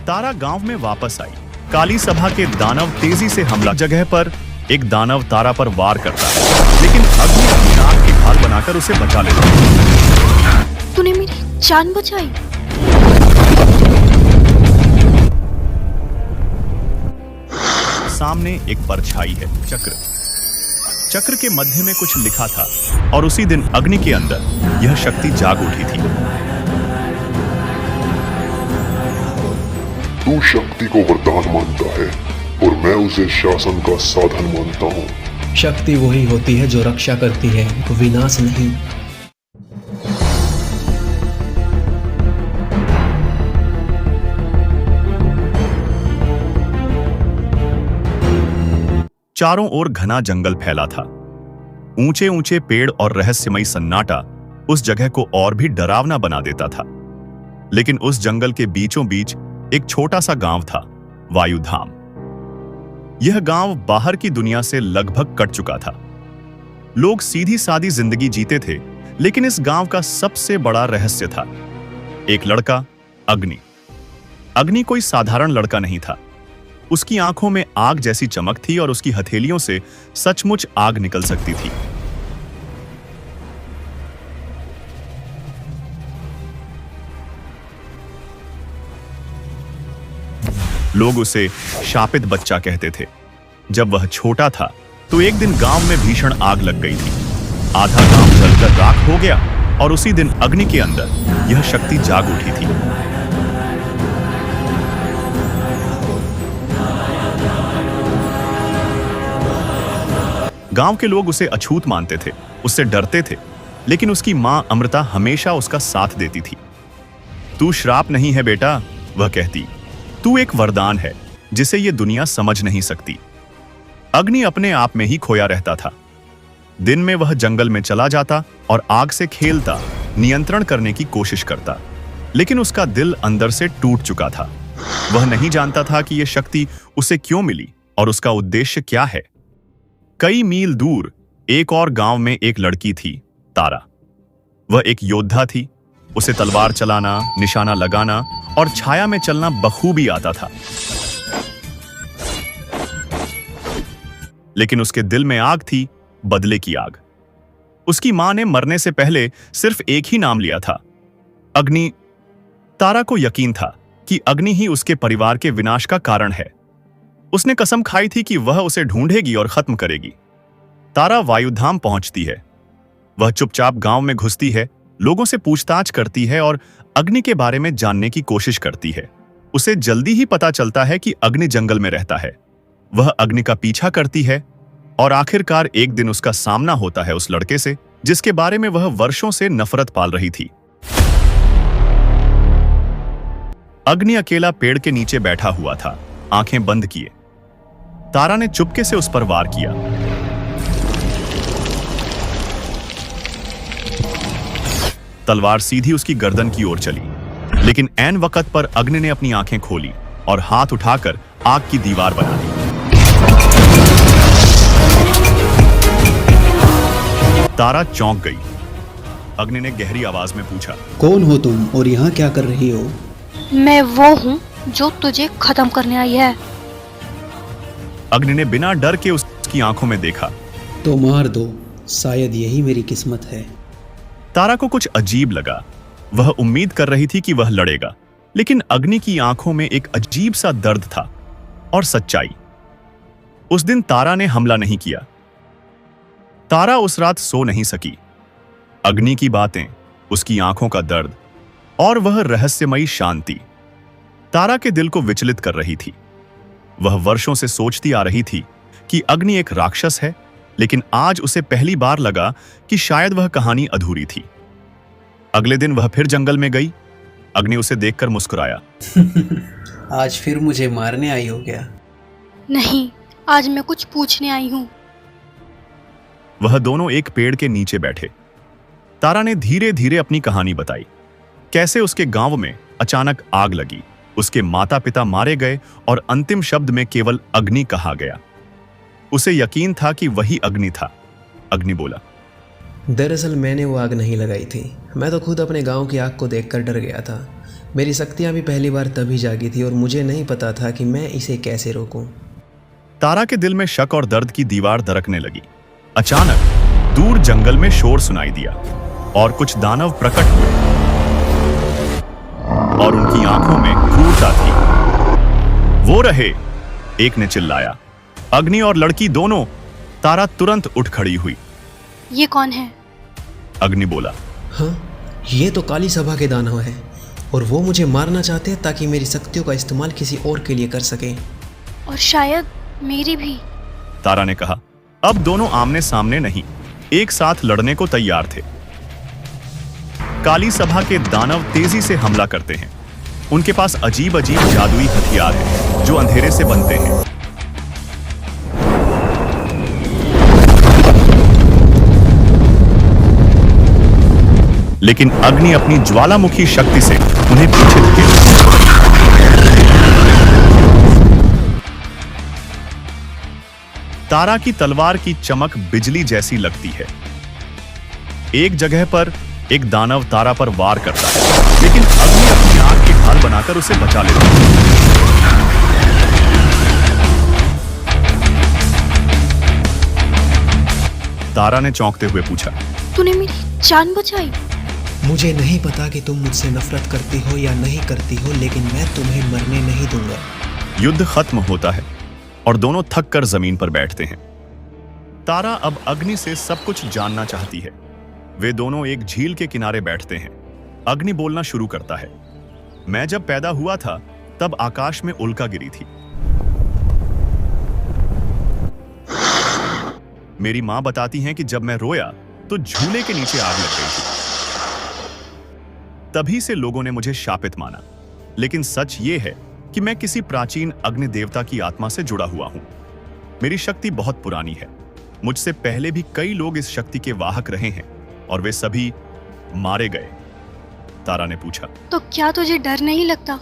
तारा गांव में वापस आई। काली सभा के दानव तेजी से हमला जगह पर एक दानव तारा पर वार करता है, लेकिन अग्नि अपनी नाक की ढाल बनाकर उसे बचा लेता है। तूने मेरी जान बचाई। सामने एक परछाई है, चक्र। चक्र के मध्य में कुछ लिखा था और उसी दिन अग्नि के अंदर यह शक्ति जाग उठी थी। तू शक्ति को वरदान मानता है और मैं उसे शासन का साधन मानता हूँ। शक्ति वही होती है जो रक्षा करती है, विनाश नहीं। चारों ओर घना जंगल फैला था। ऊंचे ऊंचे पेड़ और रहस्यमयी सन्नाटा उस जगह को और भी डरावना बना देता था। लेकिन उस जंगल के बीचों बीच एक छोटा सा गांव था, वायुधाम। यह गांव बाहर की दुनिया से लगभग कट चुका था। लोग सीधी सादी जिंदगी जीते थे, लेकिन इस गांव का सबसे बड़ा रहस्य था एक लड़का, अग्नि। अग्नि कोई साधारण लड़का नहीं था। उसकी आंखों में आग जैसी चमक थी और उसकी हथेलियों से सचमुच आग निकल सकती थी। लोग उसे शापित बच्चा कहते थे। जब वह छोटा था तो एक दिन गांव में भीषण आग लग गई थी। आधा गांव जलकर राख हो गया और उसी दिन अग्नि के अंदर यह शक्ति जाग उठी थी। गांव के लोग उसे अछूत मानते थे, उससे डरते थे, लेकिन उसकी मां अमृता हमेशा उसका साथ देती थी। तू श्राप नहीं है बेटा, वह कहती, तू एक वरदान है जिसे ये दुनिया समझ नहीं सकती। अग्नि अपने आप में ही खोया रहता था। दिन में वह जंगल में चला जाता और आग से खेलता, नियंत्रण करने की कोशिश करता, लेकिन उसका दिल अंदर से टूट चुका था। वह नहीं जानता था कि यह शक्ति उसे क्यों मिली और उसका उद्देश्य क्या है। कई मील दूर एक और गांव में एक लड़की थी, तारा। वह एक योद्धा थी। उसे तलवार चलाना, निशाना लगाना और छाया में चलना बखूबी आता था। लेकिन उसके दिल में आग थी, बदले की आग। उसकी मां ने मरने से पहले सिर्फ एक ही नाम लिया था, अग्नि। तारा को यकीन था कि अग्नि ही उसके परिवार के विनाश का कारण है। उसने कसम खाई थी कि वह उसे ढूंढेगी और खत्म करेगी। तारा वायुधाम पहुंचती है। वह चुपचाप गांव में घुसती है, लोगों से पूछताछ करती है और अग्नि के बारे में जानने की कोशिश करती है। उसे जल्दी ही पता चलता है कि अग्नि जंगल में रहता है। वह अग्नि का पीछा करती है और आखिरकार एक दिन उसका सामना होता है उस लड़के से जिसके बारे में वह वर्षों से नफरत पाल रही थी। अग्नि अकेला पेड़ के नीचे बैठा हुआ था, आंखें बंद किए। तारा ने चुपके से उस पर वार किया। तलवार सीधी उसकी गर्दन की ओर चली, लेकिन ऐन वक्त पर अग्नि ने अपनी आंखें खोली और हाथ उठाकर आग की दीवार बना दी। तारा चौंक गई। अग्नि ने गहरी आवाज में पूछा, कौन हो तुम और यहाँ क्या कर रही हो? मैं वो हूँ जो तुझे खत्म करने आई है। अग्नि ने बिना डर के उसकी आंखों में देखा। तो मार दो, शायद यही मेरी किस्मत है। तारा को कुछ अजीब लगा। वह उम्मीद कर रही थी कि वह लड़ेगा, लेकिन अग्नि की आंखों में एक अजीब सा दर्द था और सच्चाई। उस दिन तारा ने हमला नहीं किया। तारा उस रात सो नहीं सकी। अग्नि की बातें, उसकी आंखों का दर्द और वह रहस्यमयी शांति तारा के दिल को विचलित कर रही थी। वह वर्षों से सोचती आ रही थी कि अग्नि एक राक्षस है, लेकिन आज उसे पहली बार लगा कि शायद वह कहानी अधूरी थी। अगले दिन वह फिर जंगल में गई। अग्नि उसे देखकर मुस्कुराया। आज फिर मुझे मारने आई हो क्या? नहीं, आज मैं कुछ पूछने आई हूँ। वह दोनों एक पेड़ के नीचे बैठे। तारा ने धीरे धीरे अपनी कहानी बताई। कैसे उसके गांव में अचानक आग लगी, उसके माता पिता मारे गए और अंतिम शब्द में केवल अग्नि कहा गया। उसे यकीन था कि वही अग्नि था। अग्नि बोला, दरअसल मैंने वो आग नहीं लगाई थी। मैं तो खुद अपने गांव की आग को देखकर डर गया था। मेरी शक्तियाँ भी पहली बार तभी जागी थी और मुझे नहीं पता था कि मैं इसे कैसे रोकूं। तारा के दिल में शक और दर्द की दीवार दरकने लगी। अचानक दूर जंगल में शोर सुनाई दिया और कुछ दानव प्रकट हुए और उनकी आंखों में क्रूरता थी। वो रहे, एक ने चिल्लाया। अग्नि और लड़की दोनों। तारा तुरंत उठ खड़ी हुई। ये कौन है? अग्नि बोला। हाँ, ये तो काली सभा के दानव हैं और वो मुझे मारना चाहते हैं ताकि मेरी शक्तियों का इस्तेमाल किसी और के लिए कर सकें। और शायद मेरी भी। तारा ने कहा। अब दोनों आमने सामने नहीं, एक साथ लड़ने को तैयार थे। काली सभा के दानव तेजी से हमला करते हैं। उनके पास अजीब अजीब जादुई हथियार हैं जो अंधेरे से बनते हैं। लेकिन अग्नि अपनी ज्वालामुखी शक्ति से उन्हें पीछे धकेलती है। तारा की तलवार की चमक बिजली जैसी लगती है। एक जगह पर एक दानव तारा पर वार करता है, लेकिन अग्नि अपनी आंख की ढाल बनाकर उसे बचा लेता है। तारा ने चौंकते हुए पूछा, तूने मेरी जान बचाई? मुझे नहीं पता कि तुम मुझसे नफरत करती हो या नहीं करती हो, लेकिन मैं तुम्हें मरने नहीं दूंगा। युद्ध खत्म होता है और दोनों थक कर जमीन पर बैठते हैं। तारा अब अग्नि से सब कुछ जानना चाहती है। वे दोनों एक झील के किनारे बैठते हैं। अग्नि बोलना शुरू करता है। मैं जब पैदा हुआ था तब आकाश में उल्का गिरी थी। मेरी मां बताती हैं कि जब मैं रोया तो झूले के नीचे आग लग गई थी। तभी से लोगों ने मुझे शापित माना, लेकिन सच ये है कि मैं किसी प्राचीन अग्नि देवता की आत्मा से जुड़ा हुआ हूं। मेरी शक्ति बहुत पुरानी है। मुझसे पहले भी कई लोग इस शक्ति के वाहक रहे हैं और वे सभी मारे गए। तारा ने पूछा, तो क्या तुझे डर नहीं लगता?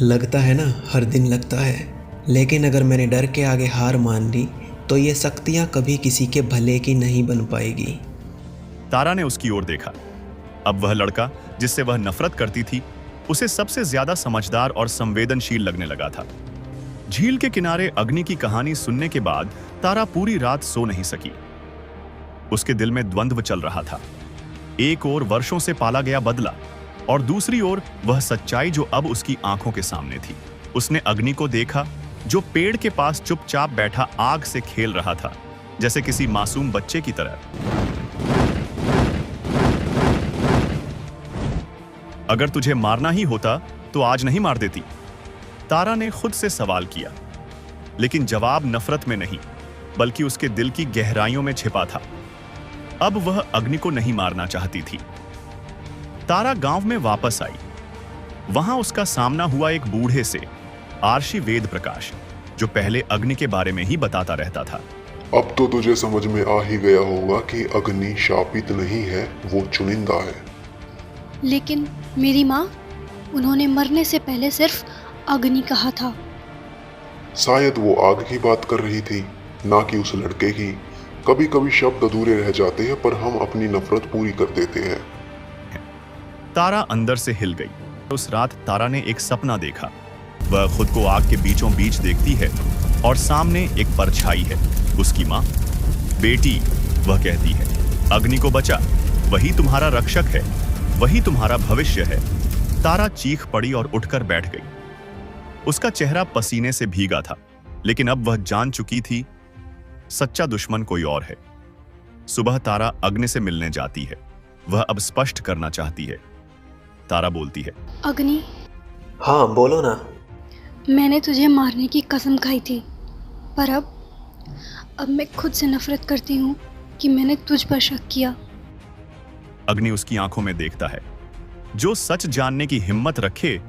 लगता है ना, हर दिन लगता है। लेकिन अगर मैंने डर के आगे हार मान ली तो ये शक्तियाँ कभी किसी के भले की नहीं बन पाएगी। तारा ने उसकी ओर देखा। अब वह लड़का जिससे वह नफरत करती थी उसे सबसे ज्यादा समझदार और संवेदनशील लगने लगा था। झील के किनारे अग्नि की कहानी सुनने के बाद तारा पूरी रात सो नहीं सकी। उसके दिल में द्वंद्व चल रहा था। एक ओर वर्षों से पाला गया बदला और दूसरी ओर वह सच्चाई जो अब उसकी आंखों के सामने थी। उसने अग्नि को देखा जो पेड़ के पास चुपचाप बैठा आग से खेल रहा था, जैसे किसी मासूम बच्चे की तरह। अगर तुझे मारना ही होता तो आज नहीं मार देती? तारा ने खुद से सवाल किया, लेकिन जवाब नफरत में नहीं बल्कि उसके दिल की गहराइयों में छिपा था। अब वह अग्नि को नहीं मारना चाहती थी। तारा गांव में वापस आई। वहां उसका सामना हुआ एक बूढ़े से, आर्षि वेद प्रकाश, जो पहले अग्नि के बारे में ही बताता रहता था। अब तो तुझे समझ में आ ही गया होगा कि अग्नि शापित नहीं है, वो चुनिंदा है। लेकिन मेरी माँ, उन्होंने मरने से पहले सिर्फ अग्नि कहा था। शायद वो आग की बात कर रही थी, ना कि उस लड़के की। कभी कभी शब्द अधूरे रह जाते हैं पर हम अपनी नफरत पूरी कर देते हैं। तारा अंदर से हिल गई। उस रात तारा ने एक सपना देखा। वह खुद को आग के बीचों बीच देखती है और सामने एक परछाई है, उसकी माँ। बेटी, वह कहती है, अग्नि को बचा, वही तुम्हारा रक्षक है, वही तुम्हारा भविष्य है। तारा चीख पड़ी और उठकर बैठ गई। उसका चेहरा पसीने से भीगा था, लेकिन अब वह जान चुकी थी सच्चा दुश्मन कोई और है। सुबह तारा अग्नि से मिलने जाती है। वह अब स्पष्ट करना चाहती है। तारा बोलती है, अग्नि, हाँ बोलो ना। मैंने तुझे मारने की कसम खाई थी, पर अब मैं खुद से नफरत करती हूँ कि मैंने तुझ पर शक किया। अग्नि उसकी आंखों में देखता है। जो सच जानने की हिम्मत रखे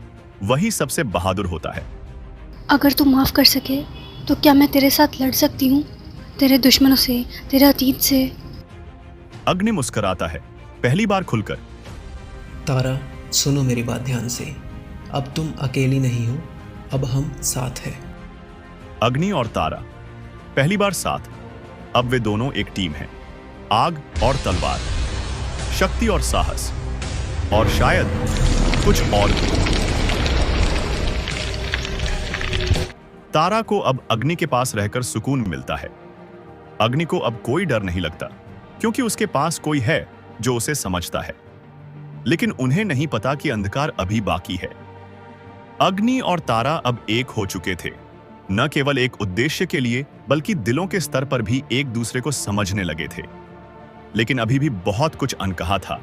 वही सबसे बहादुर होता है। अगर तू माफ कर सके तो क्या मैं तेरे साथ लड़ सकती हूँ, तेरे दुश्मनों से, तेरे अतीत से? अग्नि मुस्कुराता है, पहली बार खुलकर। तारा, सुनो मेरी बात ध्यान से। अब तुम अकेली नहीं हो, अब हम साथ हैं। अग्नि और तारा पहली बार साथ। अब वे दोनों एक टीम हैं। आग और तलवार, शक्ति और साहस, और शायद कुछ और भी। तारा को अब अग्नि के पास रहकर सुकून मिलता है। अग्नि को अब कोई डर नहीं लगता, क्योंकि उसके पास कोई है जो उसे समझता है। लेकिन उन्हें नहीं पता कि अंधकार अभी बाकी है। अग्नि और तारा अब एक हो चुके थे, न केवल एक उद्देश्य के लिए बल्कि दिलों के स्तर पर भी एक दूसरे को समझने लगे थे। लेकिन अभी भी बहुत कुछ अनकहा था,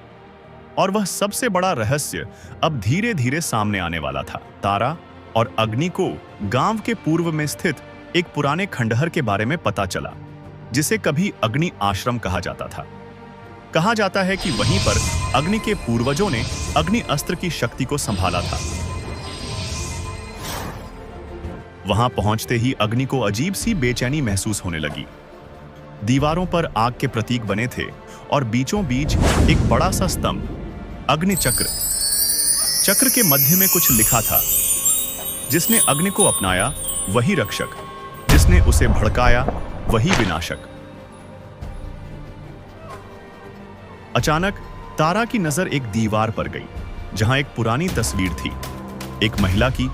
और वह सबसे बड़ा रहस्य अब धीरे धीरे सामने आने वाला था। तारा और अग्नि को गांव के पूर्व में स्थित एक पुराने खंडहर के बारे में पता चला, जिसे कभी अग्नि आश्रम कहा जाता था। कहा जाता है कि वहीं पर अग्नि के पूर्वजों ने अग्नि अस्त्र की शक्ति को संभाला था। वहां पहुंचते ही अग्नि को अजीब सी बेचैनी महसूस होने लगी। दीवारों पर आग के प्रतीक बने थे और बीचों बीच एक बड़ा सा स्तंभ, अग्नि चक्र। चक्र के मध्य में कुछ लिखा था, जिसने अग्नि को अपनाया वही रक्षक, जिसने उसे भड़काया वही विनाशक। अचानक तारा की नजर एक दीवार पर गई, जहां एक पुरानी तस्वीर थी, एक महिला की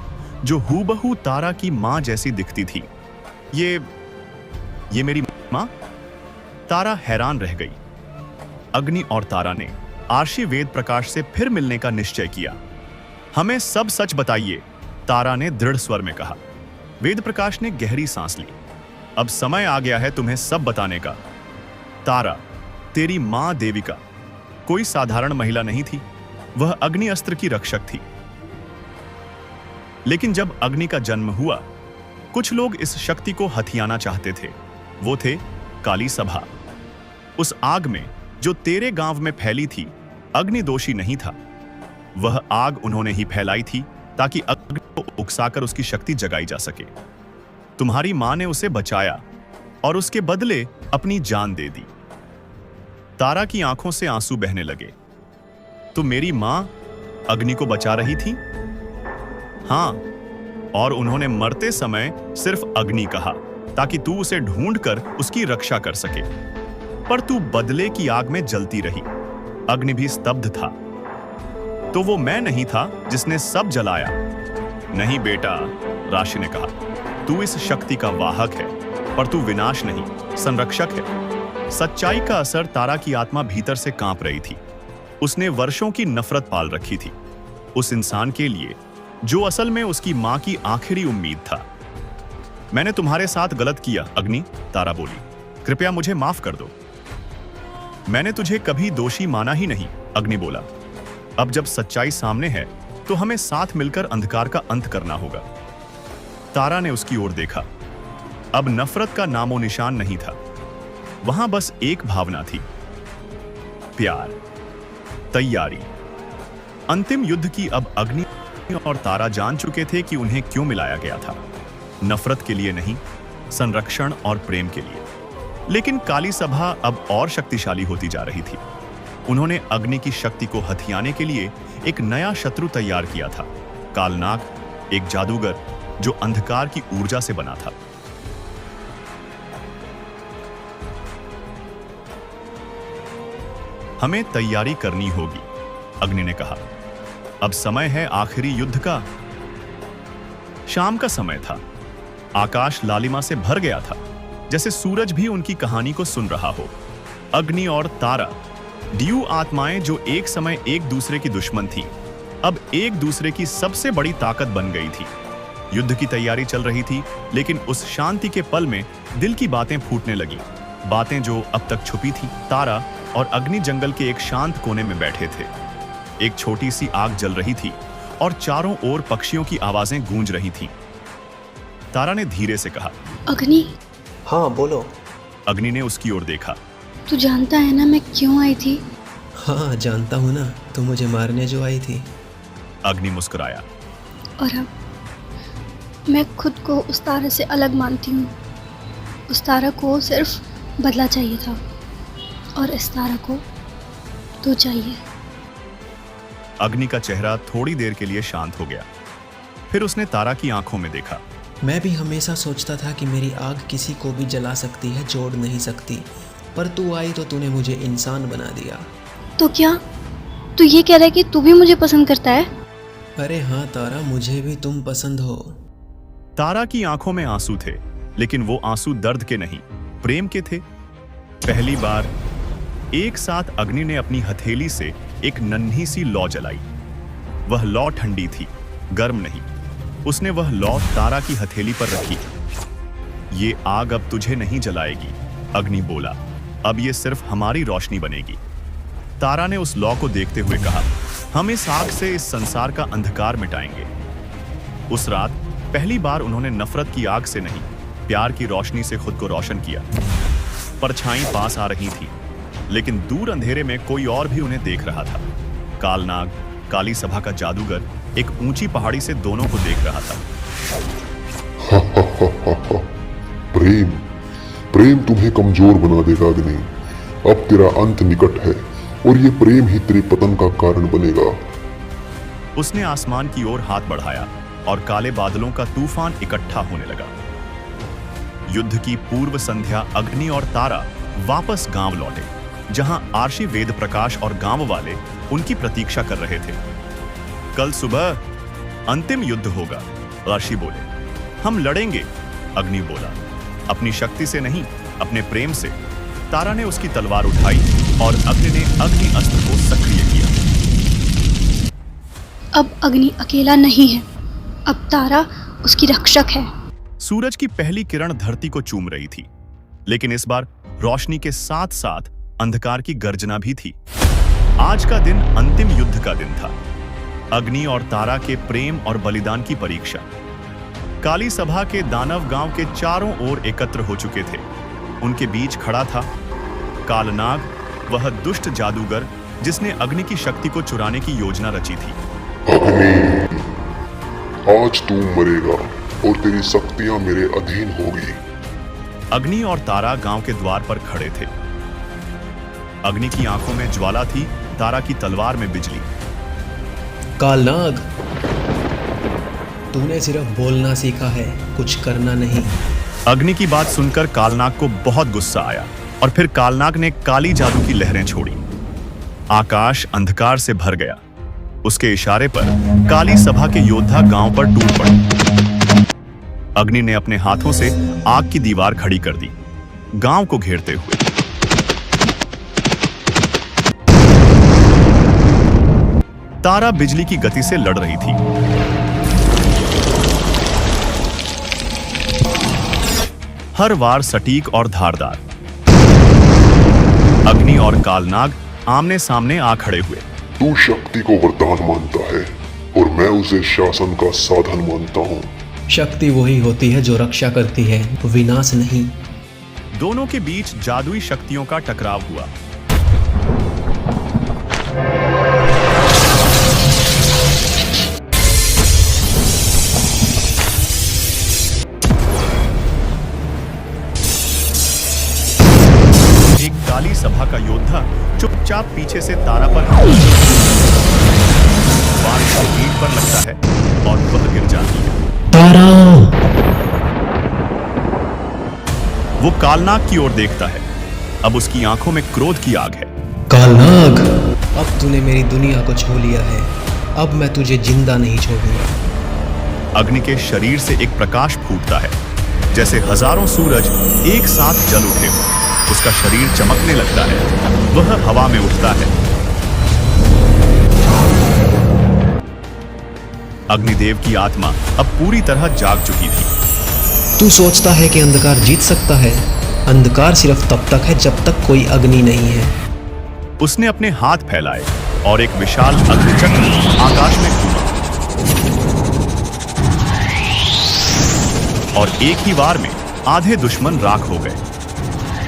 जो हूबहू तारा की मां जैसी दिखती थी। ये मेरी मां? तारा हैरान रह गई। अग्नि और तारा ने आर्षि वेद प्रकाश से फिर मिलने का निश्चय किया। हमें सब सच बताइए, तारा ने दृढ़ स्वर में कहा। वेद प्रकाश ने गहरी सांस ली। अब समय आ गया है तुम्हें सब बताने का। तारा, तेरी मां देविका कोई साधारण महिला नहीं थी, वह अग्नि अस्त्र की रक्षक थी। लेकिन जब अग्नि का जन्म हुआ, कुछ लोग इस शक्ति को हथियाना चाहते थे। वो थे काली सभा। उस आग में जो तेरे गांव में फैली थी, अग्नि दोषी नहीं था। वह आग उन्होंने ही फैलाई थी ताकि अग्नि को उकसाकर उसकी शक्ति जगाई जा सके। तुम्हारी मां ने उसे बचाया और उसके बदले अपनी जान दे दी। तारा की आंखों से आंसू बहने लगे। तो मेरी मां अग्नि को बचा रही थी? हां, और उन्होंने मरते समय सिर्फ अग्नि कहा ताकि तू उसे ढूंढकर उसकी रक्षा कर सके। पर तू बदले की आग में जलती रही। अग्नि भी स्तब्ध था। तो वो मैं नहीं था जिसने सब जलाया? नहीं बेटा, राशि ने कहा, तू इस शक्ति का वाहक है, पर तू विनाश नहीं, संरक्षक है। सच्चाई का असर तारा की आत्मा भीतर से कांप रही थी। उसने वर्षों की नफरत पाल रखी थी, उस इंसान के लिए जो असल में उसकी मां की आखिरी उम्मीद था। मैंने तुम्हारे साथ गलत किया अग्नि, तारा बोली। कृपया मुझे माफ कर दो। मैंने तुझे कभी दोषी माना ही नहीं, अग्नि बोला। अब जब सच्चाई सामने है तो हमें साथ मिलकर अंधकार का अंत करना होगा। तारा ने उसकी ओर देखा। अब नफरत का नामो निशान नहीं था। वहां बस एक भावना थी, प्यार, तैयारी। अंतिम युद्ध की अब अग्नि और तारा जान चुके थे कि उन्हें क्यों मिलाया गया था। नफरत के लिए नहीं, संरक्षण और प्रेम के लिए। लेकिन काली सभा अब और शक्तिशाली होती जा रही थी। उन्होंने अग्नि की शक्ति को हथियाने के लिए एक नया शत्रु तैयार किया था, कालनाग, एक जादूगर जो अंधकार की ऊर्जा से बना था। हमें तैयारी करनी होगी, अग्नि ने कहा। अब समय है आखिरी युद्ध का। शाम का समय था। आकाश लालिमा से भर गया था, जैसे सूरज भी उनकी कहानी को सुन रहा हो। अग्नि और तारा, ड्यू आत्माएं जो एक समय एक दूसरे की दुश्मन थी, अब एक दूसरे की सबसे बड़ी ताकत बन गई थी। युद्ध की तैयारी चल रही थी, लेकिन उस शांति के पल में दिल की बातें फूटने लगी, बातें जो अब तक छुपी थी। तारा और अग्नि जंगल के एक शांत कोने में बैठे थे। एक छोटी सी आग जल रही थी और चारों ओर पक्षियों की आवाजें गूंज रही थीं। तारा ने धीरे से कहा, अग्नि। हाँ बोलो। अग्नि ने उसकी ओर देखा। तू जानता है ना मैं क्यों आई थी? हाँ जानता हूँ ना, तू मुझे मारने जो आई थी। अग्नि मुस्कुराया। और अब मैं खुद को उस तारा से अलग मानती हूँ। उस तारा को सिर्फ बदला चाहिए था, और इस तारा को तू चाहिए। अग्नि का चेहरा थोड़ी देर के लिए शांत हो गया। फिर उसने तारा की आंखों में देखा। मैं भी हमेशा सोचता था कि मेरी आग किसी को भी जला सकती है, जोड़ नहीं सकती, पर तू आई तो तूने मुझे इंसान बना दिया। तो क्या तू ये कह रहा है कि तू भी मुझे पसंद करता है? अरे हाँ तारा, मुझे भी तुम पसंद हो। तारा की आंखों में आंसू थे, लेकिन वो आंसू दर्द के नहीं, प्रेम के थे। पहली बार एक साथ अग्नि ने अपनी हथेली से एक नन्ही सी लौ जलाई। वह लौ ठंडी थी, गर्म नहीं। उसने वह लौ तारा की हथेली पर रखी। ये आग अब तुझे नहीं जलाएगी, अग्नि बोला। अब ये सिर्फ हमारी रोशनी बनेगी। तारा ने उस लौ को देखते हुए कहा, हम इस आग से इस संसार का अंधकार मिटाएंगे। उस रात पहली बार उन्होंने नफरत की आग से नहीं, प्यार की रोशनी से खुद को रोशन किया। परछाई पास आ रही थी, लेकिन दूर अंधेरे में कोई और भी उन्हें देख रहा था। कालनाग, काली सभा का जादूगर, एक ऊंची पहाड़ी से दोनों को देख रहा था। प्रेम प्रेम तुम्हें कमजोर बना देगा अग्नि। अब तेरा अंत निकट है और ये प्रेम ही तेरे पतन का कारण बनेगा। उसने आसमान की ओर हाथ बढ़ाया और काले बादलों का तूफान इकट्ठा होने लगा। युद्ध की पूर्व संध्या अग्नि और तारा वापस गांव लौटे, जहां आर्षि वेद प्रकाश और गांव वाले उनकी प्रतीक्षा कर रहे थे। कल सुबह अंतिम युद्ध होगा, आर्षि बोले। हम लड़ेंगे, अग्नि बोला। अपनी शक्ति से नहीं, अपने प्रेम से। तारा ने उसकी तलवार उठाई और अग्नि ने अग्नि अस्त्र को सक्रिय किया। अब अग्नि अकेला नहीं है, अब तारा उसकी रक्षक है। सूरज की पहली किरण धरती को चूम रही थी, लेकिन इस बार रोशनी के साथ साथ अंधकार की गर्जना भी थी। आज का दिन अंतिम युद्ध का दिन था, अग्नि और तारा के प्रेम और बलिदान की परीक्षा। काली सभा के दानव गांव के चारों ओर एकत्र हो चुके थे। उनके बीच खड़ा था कालनाग, वह दुष्ट जादूगर जिसने अग्नि की शक्ति को चुराने की योजना रची थी। अग्नि, आज तू मरेगा और तेरी शक्तियां मेरे अधीन होगी। अग्नि और तारा गांव के द्वार पर खड़े थे। अग्नि की आंखों में ज्वाला थी, तारा की तलवार में बिजली। कालनाग, तूने सिर्फ बोलना सीखा है, कुछ करना नहीं। अग्नि की बात सुनकर कालनाग को बहुत गुस्सा आया और फिर कालनाग ने काली जादू की लहरें छोड़ी। आकाश अंधकार से भर गया। उसके इशारे पर काली सभा के योद्धा गांव पर टूट पड़े। अग्नि ने अपने हाथों से आग की दीवार खड़ी कर दी, गांव को घेरते हुए। तारा बिजली की गति से लड़ रही थी। हर वार सटीक और धारदार। अग्नि और कालनाग आमने सामने आ खड़े हुए। तू शक्ति को वरदान मानता है और मैं उसे शासन का साधन मानता हूँ। शक्ति वही होती है जो रक्षा करती है, विनाश नहीं। दोनों के बीच जादुई शक्तियों का टकराव हुआ। एक काली सभा का योद्धा चुपचाप पीछे से तारा पर बाण से पीठ पर लगता है और वह गिर जाती है। तारा! वो कालनाग की ओर देखता है। अब उसकी आंखों में क्रोध की आग है। कालनाग, अब तूने मेरी दुनिया को छू लिया है, अब मैं तुझे जिंदा नहीं छोड़ूंगा। अग्नि के शरीर से एक प्रकाश फूटता है, जैसे हजारों सूरज एक साथ जल उठे हो। उसका शरीर चमकने लगता है, वह हवा में उठता है। अग्निदेव की आत्मा अब पूरी तरह जाग चुकी थी। तू सोचता है कि अंधकार जीत सकता है? अंधकार सिर्फ तब तक है जब तक कोई अग्नि नहीं है। उसने अपने हाथ फैलाए और एक विशाल अग्निचक्र आकाश में घूमा और एक ही वार में आधे दुश्मन राख हो गए।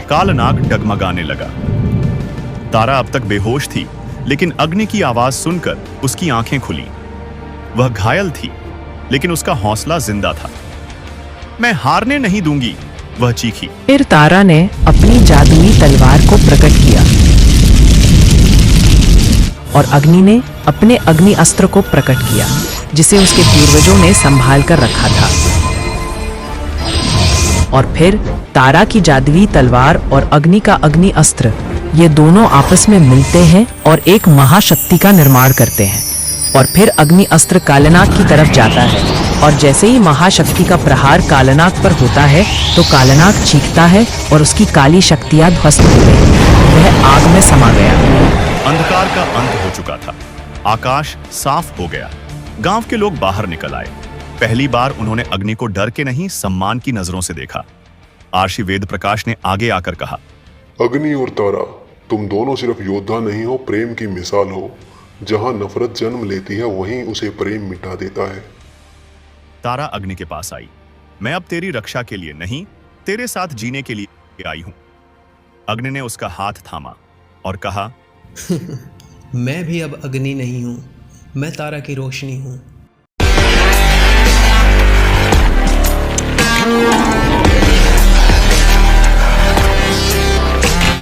कालनाग डगमगाने लगा। तारा अब तक बेहोश थी, लेकिन अग्नि की आवाज सुनकर उसकी आंखें खुली। वह घायल थी, लेकिन उसका हौसला जिंदा था। मैं हारने नहीं दूंगी, वह चीखी। फिर तारा ने अपनी जादुई तलवार को प्रकट किया और अग्नि ने अपने अग्नि अस्त्र को प्रकट किया, जिसे उसके पूर्वजों ने संभाल कर रखा था। और फिर तारा की जादुई तलवार और अग्नि का अग्नि अस्त्र, ये दोनों आपस में मिलते हैं और एक महाशक्ति का निर्माण करते हैं। और फिर अग्नि अस्त्र कालनाग की तरफ जाता है और जैसे ही महाशक्ति का प्रहार कालनाग पर होता है तो कालनाग चीखता है और उसकी काली शक्तियां ध्वस्त हो गई। वह आग में समा गया। अंधकार का अंत हो चुका था। आकाश साफ हो गया। गांव के लोग बाहर निकल आए। पहली बार उन्होंने अग्नि को डर के नहीं, सम्मान की नजरों से देखा। आर्षि वेद प्रकाश ने आगे आकर कहा, अग्नि और तारा, तुम दोनों सिर्फ योद्धा नहीं हो, प्रेम की मिसाल हो। जहां नफरत जन्म लेती है वहीं उसे प्रेम मिटा देता है। तारा अग्नि के पास आई। मैं अब तेरी रक्षा के लिए नहीं, तेरे साथ जीने के लिए आई हूं। अग्नि ने उसका हाथ थामा और कहा, मैं भी अब अग्नि नहीं हूँ, मैं तारा की रोशनी हूँ।